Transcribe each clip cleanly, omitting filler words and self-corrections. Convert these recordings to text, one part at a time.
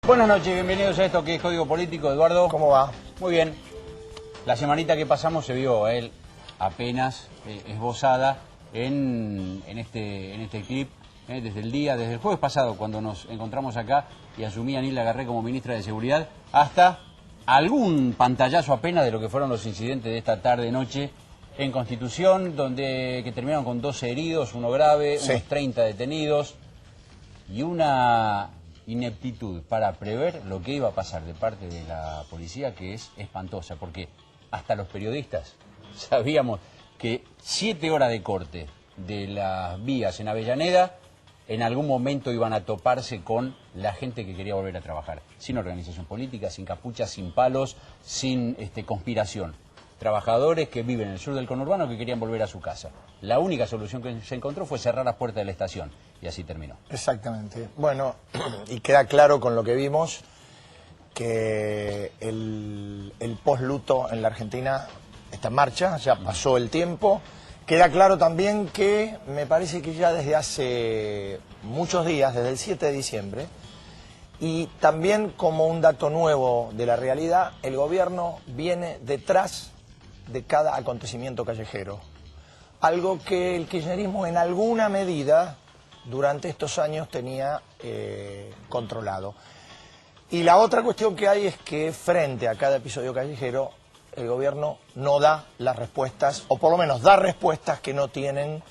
Buenas noches, bienvenidos a esto que es Código Político. Eduardo, ¿Cómo va? muy bien. La semanita que pasamos se vio a él apenas esbozada en este clip, desde el jueves pasado, cuando nos encontramos acá y asumí a Anil Agarré como ministra de Seguridad, hasta algún pantallazo apenas de lo que fueron los incidentes de esta tarde-noche en Constitución, que terminaron con 12 heridos, uno grave, Sí. unos 30 detenidos y una ineptitud para prever lo que iba a pasar de parte de la policía que es espantosa, porque hasta los periodistas sabíamos que 7 horas de corte de las vías en Avellaneda en algún momento iban a toparse con la gente que quería volver a trabajar, sin organización política, sin capuchas, sin palos, sin conspiración. Trabajadores que viven en el sur del conurbano que querían volver a su casa. La única solución que se encontró fue cerrar las puertas de la estación y así terminó. Exactamente. Bueno, y queda claro con lo que vimos que el post-luto en la Argentina está en marcha, ya pasó el tiempo. Queda claro también que me parece que ya desde hace muchos días, desde el 7 de diciembre, y también como un dato nuevo de la realidad, el gobierno viene detrás de cada acontecimiento callejero. Algo que el kirchnerismo en alguna medida durante estos años tenía controlado. Y la otra cuestión que hay es que frente a cada episodio callejero el gobierno no da las respuestas, o por lo menos da respuestas que no tienen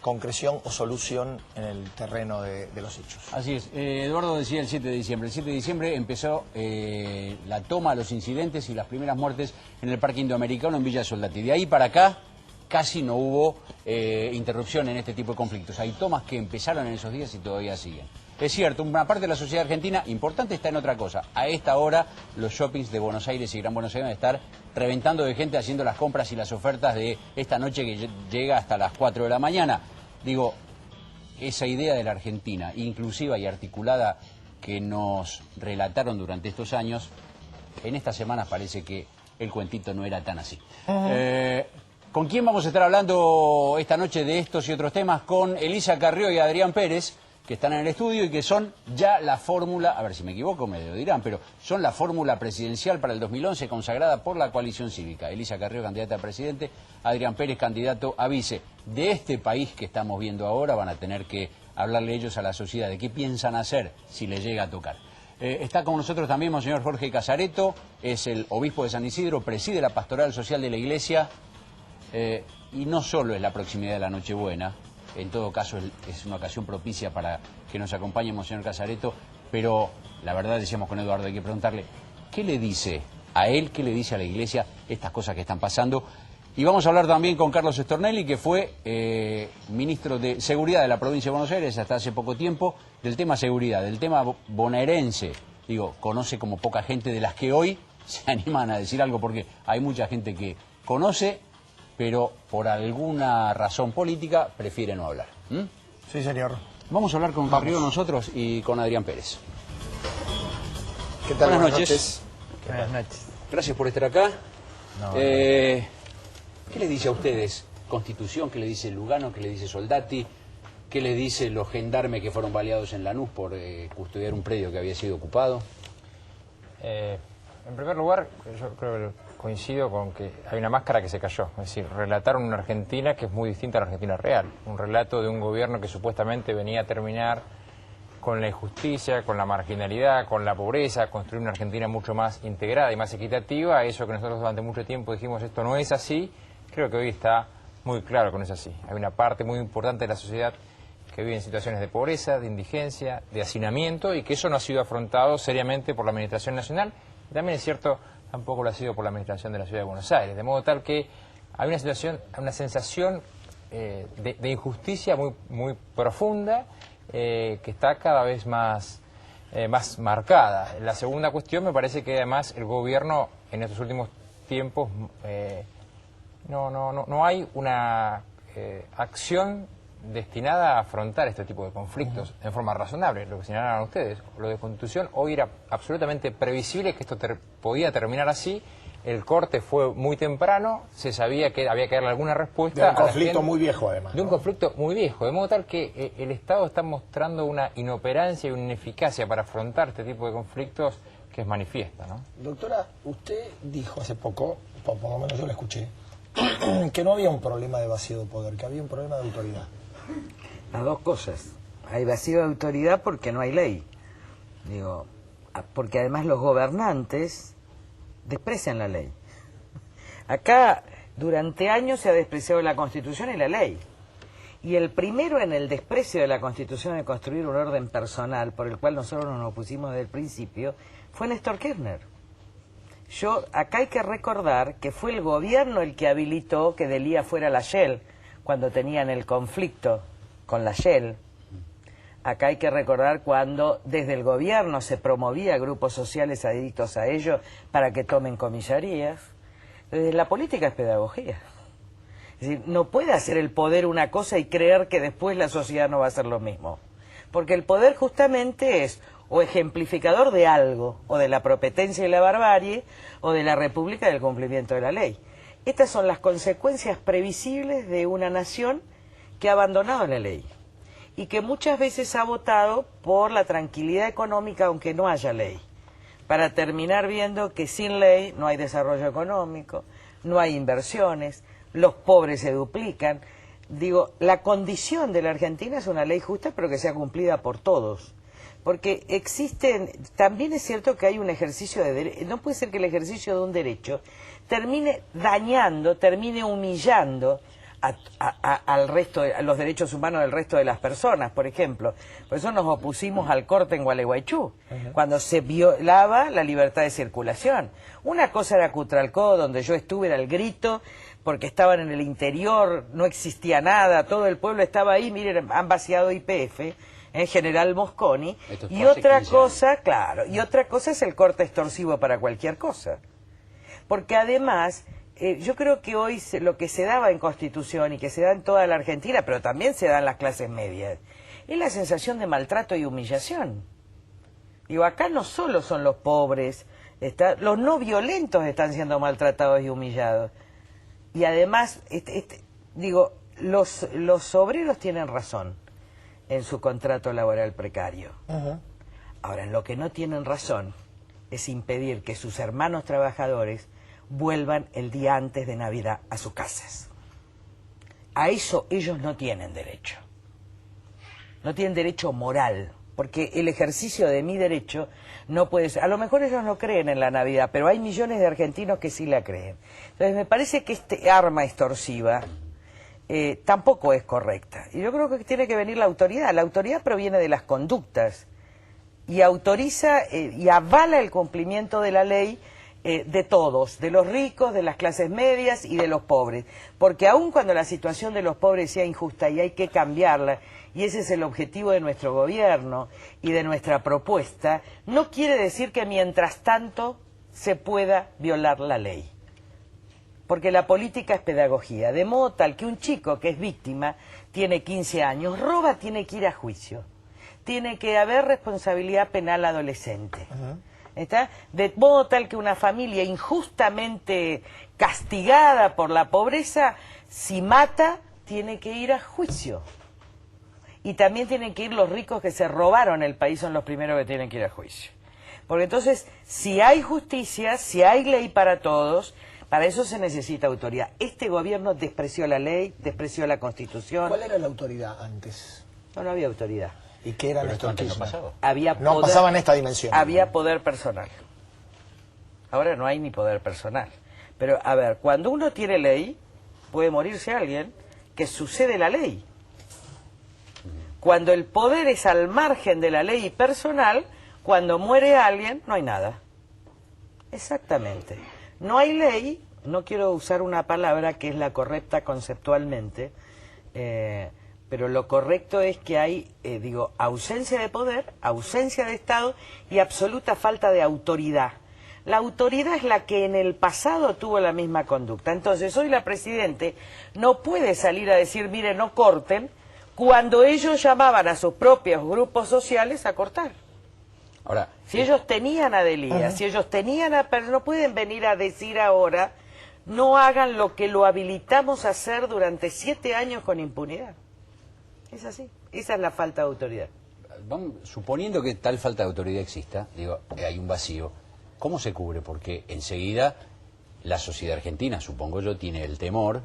concreción o solución en el terreno de los hechos. Así es. Eduardo decía el 7 de diciembre. El 7 de diciembre empezó la toma, los incidentes y las primeras muertes en el Parque Indoamericano en Villa Soldati. De ahí para acá casi no hubo interrupción en este tipo de conflictos. Hay tomas que empezaron en esos días y todavía siguen. Es cierto, una parte de la sociedad argentina importante está en otra cosa. A esta hora los shoppings de Buenos Aires y Gran Buenos Aires van a estar reventando de gente haciendo las compras y las ofertas de esta noche que llega hasta las 4 de la mañana. Digo, esa idea de la Argentina, inclusiva y articulada, que nos relataron durante estos años, en estas semanas parece que el cuentito no era tan así. ¿Con quién vamos a estar hablando esta noche de estos y otros temas? Con Elisa Carrió y Adrián Pérez, que están en el estudio y que son ya la fórmula, a ver si me equivoco, me lo dirán, pero son la fórmula presidencial para el 2011 consagrada por la coalición cívica. Elisa Carrió, candidata a presidente, Adrián Pérez, candidato a vice. De este país que estamos viendo ahora van a tener que hablarle ellos a la sociedad de qué piensan hacer si les llega a tocar. Está con nosotros también Monseñor Jorge Casareto, es el obispo de San Isidro, preside la pastoral social de la iglesia, y no solo es la proximidad de la Nochebuena, en todo caso es una ocasión propicia para que nos acompañe Monseñor Casareto, pero la verdad, decíamos con Eduardo, hay que preguntarle qué le dice a él, qué le dice a la iglesia estas cosas que están pasando. Y vamos a hablar también con Carlos Stornelli, que fue ministro de Seguridad de la provincia de Buenos Aires hasta hace poco tiempo, del tema seguridad, del tema bonaerense. Digo, conoce como poca gente de las que hoy se animan a decir algo, porque hay mucha gente que conoce, pero por alguna razón política prefiere no hablar. Sí, señor. Vamos a hablar con Carrió nosotros y con Adrián Pérez. ¿Qué tal? Buenas noches. Buenas noches. Gracias por estar acá. No, ¿Qué le dice a ustedes Constitución? ¿Qué le dice Lugano? ¿Qué le dice Soldati? ¿Qué le dice los gendarmes que fueron baleados en Lanús por custodiar un predio que había sido ocupado? En primer lugar, yo creo que coincido con que hay una máscara que se cayó. Es decir, relataron una Argentina que es muy distinta a la Argentina real. Un relato de un gobierno que supuestamente venía a terminar con la injusticia, con la marginalidad, con la pobreza, a construir una Argentina mucho más integrada y más equitativa. Eso que nosotros durante mucho tiempo dijimos esto no es así, creo que hoy está muy claro que no es así. Hay una parte muy importante de la sociedad que vive en situaciones de pobreza, de indigencia, de hacinamiento, y que eso no ha sido afrontado seriamente por la Administración Nacional. Y también es cierto, tampoco lo ha sido por la Administración de la Ciudad de Buenos Aires, de modo tal que hay una sensación de injusticia muy profunda, que está cada vez más marcada. La segunda cuestión, me parece que además el gobierno en estos últimos tiempos no hay una acción destinada a afrontar este tipo de conflictos en forma razonable. Lo que señalaron ustedes, lo de Constitución, hoy era absolutamente previsible que esto podía terminar así, el corte fue muy temprano, se sabía que había que darle alguna respuesta. De un conflicto muy viejo, además. De un conflicto muy viejo, de modo tal que el Estado está mostrando una inoperancia y una ineficacia para afrontar este tipo de conflictos que es manifiesta, ¿no? Doctora, usted dijo hace poco, por lo menos yo lo escuché, que no había un problema de vacío de poder, que había un problema de autoridad. Las dos cosas. Hay vacío de autoridad porque no hay ley. Digo, porque además los gobernantes desprecian la ley. Acá durante años se ha despreciado la Constitución y la ley. Y el primero en el desprecio de la Constitución de construir un orden personal, por el cual nosotros nos opusimos desde el principio, fue Néstor Kirchner. Acá hay que recordar que fue el gobierno el que habilitó que Delía fuera la Shell, cuando tenían el conflicto con la Shell. Acá hay que recordar cuando desde el gobierno se promovía grupos sociales adictos a ello para que tomen comisarías. Entonces, la política es pedagogía. Es decir, no puede hacer el poder una cosa y creer que después la sociedad no va a hacer lo mismo. Porque el poder justamente es o ejemplificador de algo, o de la propetencia y la barbarie, o de la república del cumplimiento de la ley. Estas son las consecuencias previsibles de una nación que ha abandonado la ley y que muchas veces ha votado por la tranquilidad económica aunque no haya ley, para terminar viendo que sin ley no hay desarrollo económico, no hay inversiones, los pobres se duplican. Digo, la condición de la Argentina es una ley justa pero que sea cumplida por todos. Porque existen, también es cierto que hay un ejercicio de derecho, no puede ser que el ejercicio de un derecho termine dañando, termine humillando al resto, a los derechos humanos del resto de las personas, por ejemplo. Por eso nos opusimos al corte en Gualeguaychú, cuando se violaba la libertad de circulación. Una cosa era Cutralcó, donde yo estuve, era el grito, porque estaban en el interior, no existía nada, todo el pueblo estaba ahí, miren, han vaciado YPF, en General Mosconi, y otra cosa, claro, y otra cosa es el corte extorsivo para cualquier cosa. Porque además, yo creo que hoy lo que se daba en Constitución y que se da en toda la Argentina, pero también se da en las clases medias, es la sensación de maltrato y humillación. Digo, acá no solo son los pobres, los no violentos están siendo maltratados y humillados. Y además, digo, los obreros tienen razón en su contrato laboral precario. Ahora, en lo que no tienen razón es impedir que sus hermanos trabajadores vuelvan el día antes de Navidad a sus casas. A eso ellos no tienen derecho. No tienen derecho moral, porque el ejercicio de mi derecho no puede ser. A lo mejor ellos no creen en la Navidad, pero hay millones de argentinos que sí la creen. Entonces me parece que este arma extorsiva tampoco es correcta. Y yo creo que tiene que venir la autoridad. La autoridad proviene de las conductas y autoriza y avala el cumplimiento de la ley de todos, de los ricos, de las clases medias y de los pobres. Porque aun cuando la situación de los pobres sea injusta y hay que cambiarla, y ese es el objetivo de nuestro gobierno y de nuestra propuesta, no quiere decir que mientras tanto se pueda violar la ley. Porque la política es pedagogía, de modo tal que un chico que es víctima, tiene 15 años, roba, tiene que ir a juicio. Tiene que haber responsabilidad penal adolescente. ¿Está? De modo tal que una familia injustamente castigada por la pobreza, si mata, tiene que ir a juicio. Y también tienen que ir los ricos que se robaron el país, son los primeros que tienen que ir a juicio. Porque entonces, si hay justicia, si hay ley para todos, para eso se necesita autoridad. Este gobierno despreció la ley, despreció la Constitución. ¿Cuál era la autoridad antes? No había autoridad. ¿Y qué era Néstor Kirchner? No pasaba en esta dimensión. Había poder personal. Ahora no hay ni poder personal. Pero, a ver, cuando uno tiene ley, puede morirse alguien que sucede la ley. Cuando el poder es al margen de la ley personal, cuando muere alguien, no hay nada. Exactamente. No hay ley, no quiero usar una palabra que es la correcta conceptualmente, pero lo correcto es que hay, ausencia de poder, ausencia de Estado y absoluta falta de autoridad. La autoridad es la que en el pasado tuvo la misma conducta. Entonces, hoy la Presidente no puede salir a decir, mire, no corten, cuando ellos llamaban a sus propios grupos sociales a cortar. Ahora, si ellos tenían a Delía, si ellos tenían a... Pero no pueden venir a decir ahora, no hagan lo que lo habilitamos a hacer durante 7 años con impunidad. Es así. Esa es la falta de autoridad. suponiendo que tal falta de autoridad exista, digo, hay un vacío, ¿cómo se cubre? Porque enseguida la sociedad argentina, supongo yo, tiene el temor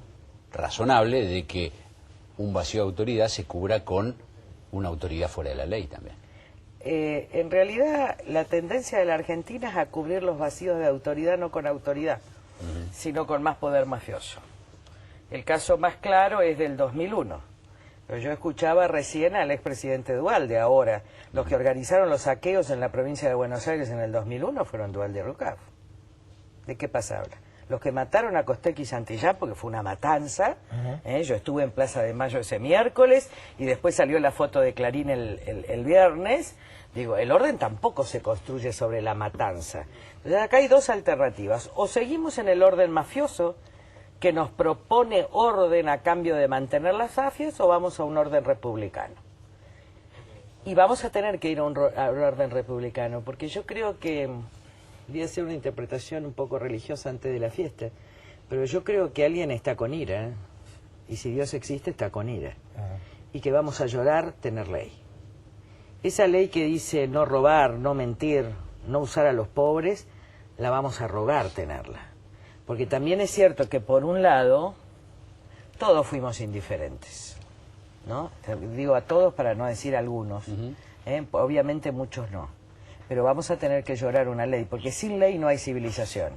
razonable de que un vacío de autoridad se cubra con una autoridad fuera de la ley también. En realidad, la tendencia de la Argentina es a cubrir los vacíos de autoridad no con autoridad, sino con más poder mafioso. El caso más claro es del 2001. Pero yo escuchaba recién al expresidente Duhalde. Ahora, los que organizaron los saqueos en la provincia de Buenos Aires en el 2001 fueron Duhalde y Rucaf. ¿De qué pasa habla? Los que mataron a Costec y Santillán, porque fue una matanza, yo estuve en Plaza de Mayo ese miércoles y después salió la foto de Clarín el viernes. Digo, el orden tampoco se construye sobre la matanza. Entonces acá hay dos alternativas. O seguimos en el orden mafioso, que nos propone orden a cambio de mantener las mafias, o vamos a un orden republicano. Y vamos a tener que ir a un orden republicano, porque yo creo que... Voy a hacer una interpretación un poco religiosa antes de la fiesta, pero yo creo que alguien está con ira, y si Dios existe, está con ira, y que vamos a llorar tener ley. Esa ley que dice no robar, no mentir, no usar a los pobres, la vamos a rogar tenerla. Porque también es cierto que, por un lado, todos fuimos indiferentes, ¿no? Digo a todos para no decir algunos, obviamente muchos no. Pero vamos a tener que llorar una ley, porque sin ley no hay civilización.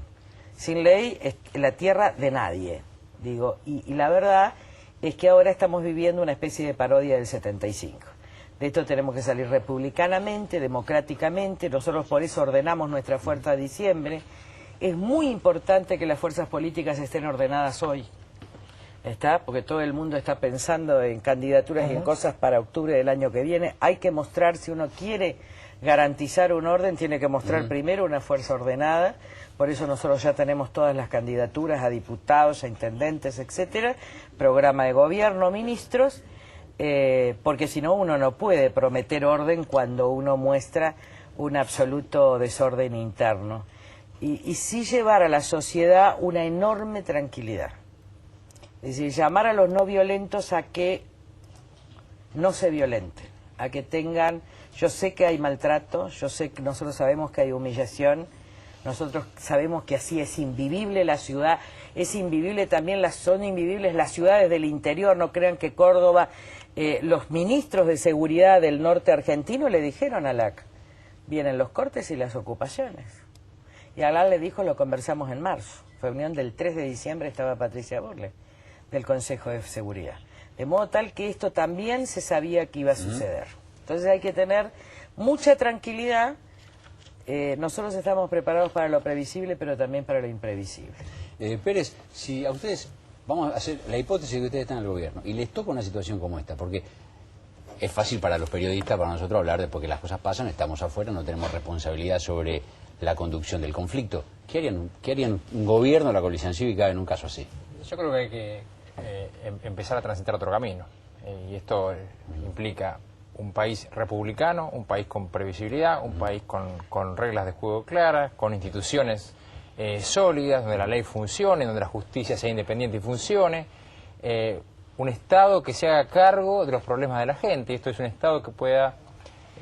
Sin ley es la tierra de nadie, digo. Y la verdad es que ahora estamos viviendo una especie de parodia del 75. De esto tenemos que salir republicanamente, democráticamente. Nosotros por eso ordenamos nuestra fuerza a diciembre. Es muy importante que las fuerzas políticas estén ordenadas hoy. ¿Está? Porque todo el mundo está pensando en candidaturas y en cosas para octubre del año que viene. Hay que mostrar, si uno quiere garantizar un orden, tiene que mostrar primero una fuerza ordenada. Por eso nosotros ya tenemos todas las candidaturas a diputados, a intendentes, etcétera, programa de gobierno, ministros, porque si no uno no puede prometer orden cuando uno muestra un absoluto desorden interno. Y sí llevar a la sociedad una enorme tranquilidad. Es decir, llamar a los no violentos a que no se violenten, a que tengan... Yo sé que hay maltrato, yo sé que nosotros sabemos que hay humillación, nosotros sabemos que así es invivible la ciudad, es invivible también, son invivibles las ciudades del interior. No crean que Córdoba, los ministros de seguridad del norte argentino le dijeron a LAC, vienen los cortes y las ocupaciones. Y Alá le dijo, lo conversamos en marzo, reunión del 3 de diciembre estaba Patricia Burle, del Consejo de Seguridad. De modo tal que esto también se sabía que iba a suceder. Entonces hay que tener mucha tranquilidad. Nosotros estamos preparados para lo previsible, pero también para lo imprevisible. Pérez, si a ustedes, vamos a hacer la hipótesis de que ustedes están en el gobierno, y les toca una situación como esta, porque es fácil para los periodistas, para nosotros hablar de porque las cosas pasan, estamos afuera, no tenemos responsabilidad sobre la conducción del conflicto. ¿Qué harían un gobierno, la coalición cívica, en un caso así? Yo creo que hay que empezar a transitar otro camino. Y esto implica un país republicano, un país con previsibilidad, un país con reglas de juego claras, con instituciones sólidas, donde la ley funcione, donde la justicia sea independiente y funcione, un Estado que se haga cargo de los problemas de la gente. Esto es un Estado que pueda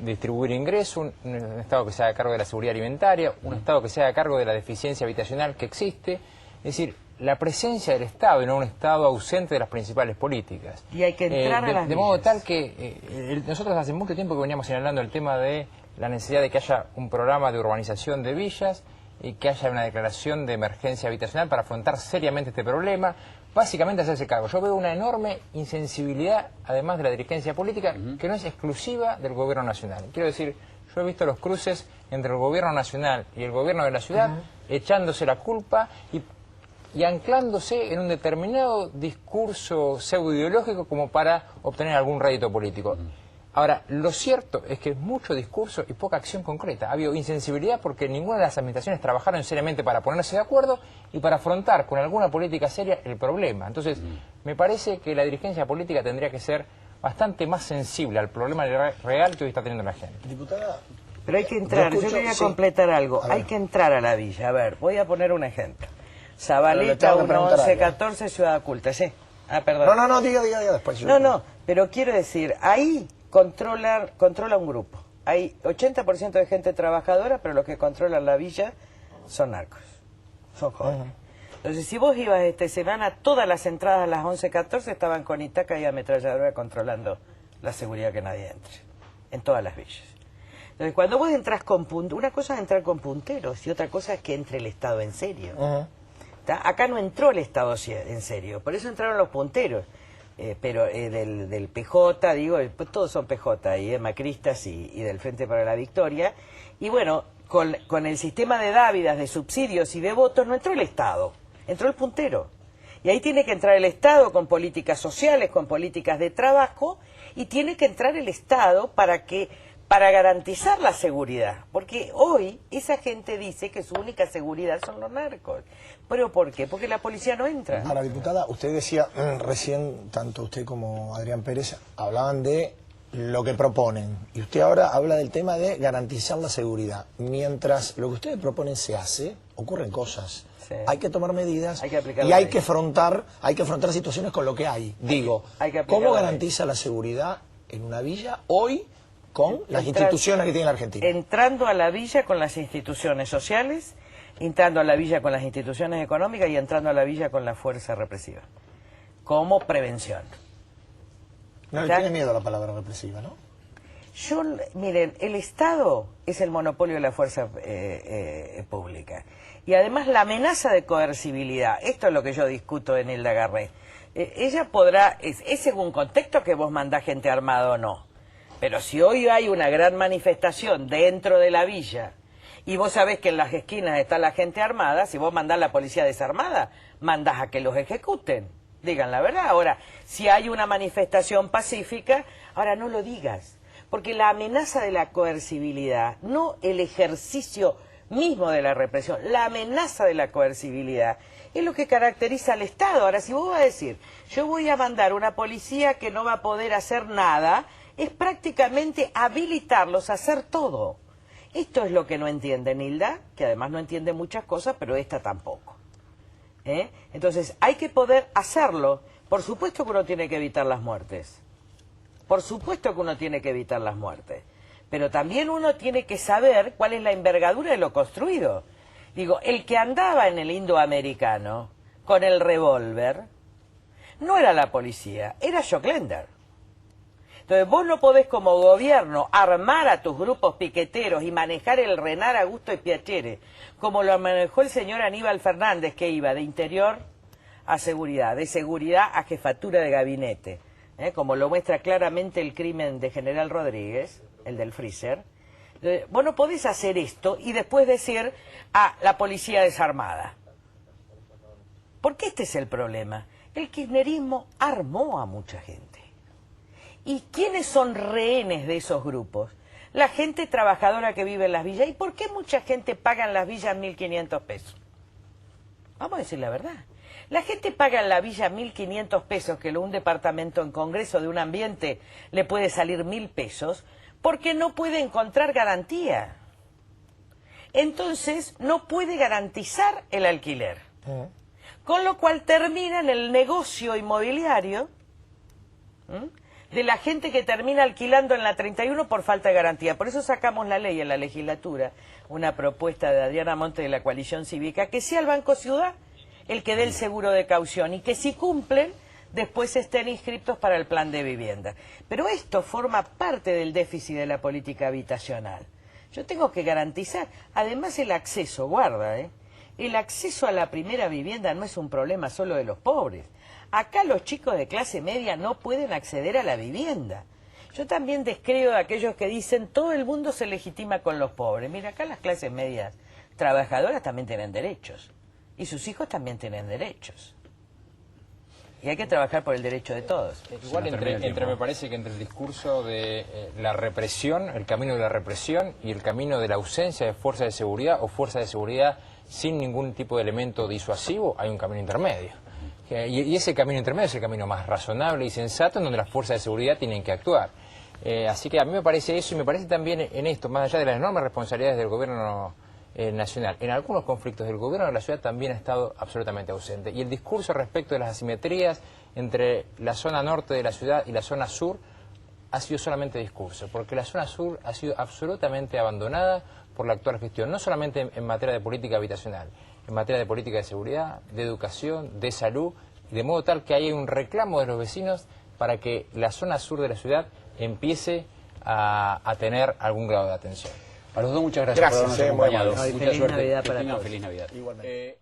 distribuir ingresos, un Estado que se haga cargo de la seguridad alimentaria, un Estado que se haga cargo de la deficiencia habitacional que existe. Es decir, la presencia del Estado y no un Estado ausente de las principales políticas. Y hay que entrar a las de modo villas. tal que nosotros hace mucho tiempo que veníamos señalando el tema de la necesidad de que haya un programa de urbanización de villas y que haya una declaración de emergencia habitacional para afrontar seriamente este problema, básicamente hacerse cargo. Yo veo una enorme insensibilidad, además de la dirigencia política, que no es exclusiva del gobierno nacional. Quiero decir, yo he visto los cruces entre el gobierno nacional y el gobierno de la ciudad, echándose la culpa y anclándose en un determinado discurso pseudo-ideológico como para obtener algún rédito político. Ahora, lo cierto es que es mucho discurso y poca acción concreta. Ha habido insensibilidad porque ninguna de las administraciones trabajaron seriamente para ponerse de acuerdo y para afrontar con alguna política seria el problema. Entonces, me parece que la dirigencia política tendría que ser bastante más sensible al problema real que hoy está teniendo la gente. Diputada, Pero hay que entrar, yo quería completar algo, hay que entrar a la villa. A ver, voy a poner un ejemplo. Zabaleta, 1114, Ciudad Oculta, sí. Ah, perdón. No, diga después. No, pero quiero decir, ahí controla un grupo. Hay 80% de gente trabajadora, pero los que controlan la villa son narcos, son jóvenes. Entonces, si vos ibas esta semana, todas las entradas a las 11:14 estaban con Itaca y ametralladora controlando la seguridad que nadie entre, en todas las villas. Entonces, cuando vos entras con punteros, una cosa es entrar con punteros y otra cosa es que entre el Estado en serio. Acá no entró el Estado en serio, por eso entraron los punteros. Pero del PJ, digo, pues todos son PJ ahí, macristas y del Frente para la Victoria. Y bueno, con el sistema de dávidas, de subsidios y de votos, no entró el Estado, entró el puntero. Y ahí tiene que entrar el Estado con políticas sociales, con políticas de trabajo, y tiene que entrar el Estado para garantizar la seguridad. Porque hoy esa gente dice que su única seguridad son los narcos. ¿Pero por qué? Porque la policía no entra. Ahora, diputada, usted decía recién, tanto usted como Adrián Pérez, hablaban de lo que proponen. Y usted ahora habla del tema de garantizar la seguridad. Mientras lo que ustedes proponen se hace, ocurren cosas. Sí. Hay que tomar medidas y hay que afrontar situaciones con lo que hay. Digo, ¿cómo garantiza la seguridad en una villa hoy con las instituciones que tiene la Argentina? Entrando a la villa con las instituciones sociales, entrando a la villa con las instituciones económicas y entrando a la villa con la fuerza represiva, como prevención. No le tiene miedo a la palabra represiva, ¿no? Miren, el Estado es el monopolio de la fuerza pública. Y además la amenaza de coercibilidad, esto es lo que yo discuto en Hilda Garré. Ella podrá, es según contexto que vos mandás gente armada o no. Pero si hoy hay una gran manifestación dentro de la villa y vos sabés que en las esquinas está la gente armada, si vos mandás la policía desarmada, mandás a que los ejecuten. Digan la verdad. Ahora, si hay una manifestación pacífica, ahora no lo digas. Porque la amenaza de la coercibilidad, no el ejercicio mismo de la represión, la amenaza de la coercibilidad, es lo que caracteriza al Estado. Ahora, si vos vas a decir, yo voy a mandar una policía que no va a poder hacer nada, es prácticamente habilitarlos a hacer todo. Esto es lo que no entiende Nilda, que además no entiende muchas cosas, pero esta tampoco. Entonces, hay que poder hacerlo. Por supuesto que uno tiene que evitar las muertes. Por supuesto que uno tiene que evitar las muertes. Pero también uno tiene que saber cuál es la envergadura de lo construido. Digo, el que andaba en el indoamericano con el revólver no era la policía, era Joclender. Entonces vos no podés como gobierno armar a tus grupos piqueteros y manejar el Renar, Augusto y Piacere, como lo manejó el señor Aníbal Fernández, que iba de interior a seguridad, de seguridad a jefatura de gabinete, como lo muestra claramente el crimen de General Rodríguez, el del freezer. Vos no podés hacer esto y después decir a la policía desarmada. Porque este es el problema. El kirchnerismo armó a mucha gente. ¿Y quiénes son rehenes de esos grupos? La gente trabajadora que vive en las villas. ¿Y por qué mucha gente paga en las villas 1.500 pesos? Vamos a decir la verdad. La gente paga en la villa 1.500 pesos, que un departamento en Congreso de un ambiente le puede salir 1.000 pesos, porque no puede encontrar garantía. Entonces, no puede garantizar el alquiler. Con lo cual termina en el negocio inmobiliario de la gente que termina alquilando en la 31 por falta de garantía. Por eso sacamos la ley en la legislatura, una propuesta de Adriana Monte de la Coalición Cívica, que sea el Banco Ciudad el que dé el seguro de caución y que si cumplen, después estén inscriptos para el plan de vivienda. Pero esto forma parte del déficit de la política habitacional. Yo tengo que garantizar, además el acceso, guarda, el acceso a la primera vivienda no es un problema solo de los pobres. Acá los chicos de clase media no pueden acceder a la vivienda. Yo también descreo de aquellos que dicen todo el mundo se legitima con los pobres. Mira, acá las clases medias trabajadoras también tienen derechos. Y sus hijos también tienen derechos. Y hay que trabajar por el derecho de todos. Igual me parece que entre el discurso de la represión, el camino de la represión y el camino de la ausencia de fuerza de seguridad o fuerza de seguridad sin ningún tipo de elemento disuasivo, hay un camino intermedio. Y ese camino intermedio es el camino más razonable y sensato en donde las fuerzas de seguridad tienen que actuar. Así que a mí me parece eso, y me parece también en esto, más allá de las enormes responsabilidades del gobierno nacional, en algunos conflictos del gobierno de la ciudad también ha estado absolutamente ausente. Y el discurso respecto de las asimetrías entre la zona norte de la ciudad y la zona sur ha sido solamente discurso, porque la zona sur ha sido absolutamente abandonada por la actual gestión, no solamente en materia de política habitacional, en materia de política de seguridad, de educación, de salud, de modo tal que hay un reclamo de los vecinos para que la zona sur de la ciudad empiece a tener algún grado de atención. A los dos muchas gracias por habernos acompañado. Gracias, Mucha feliz suerte. Navidad Que para tengan todos. feliz Navidad. Igualmente.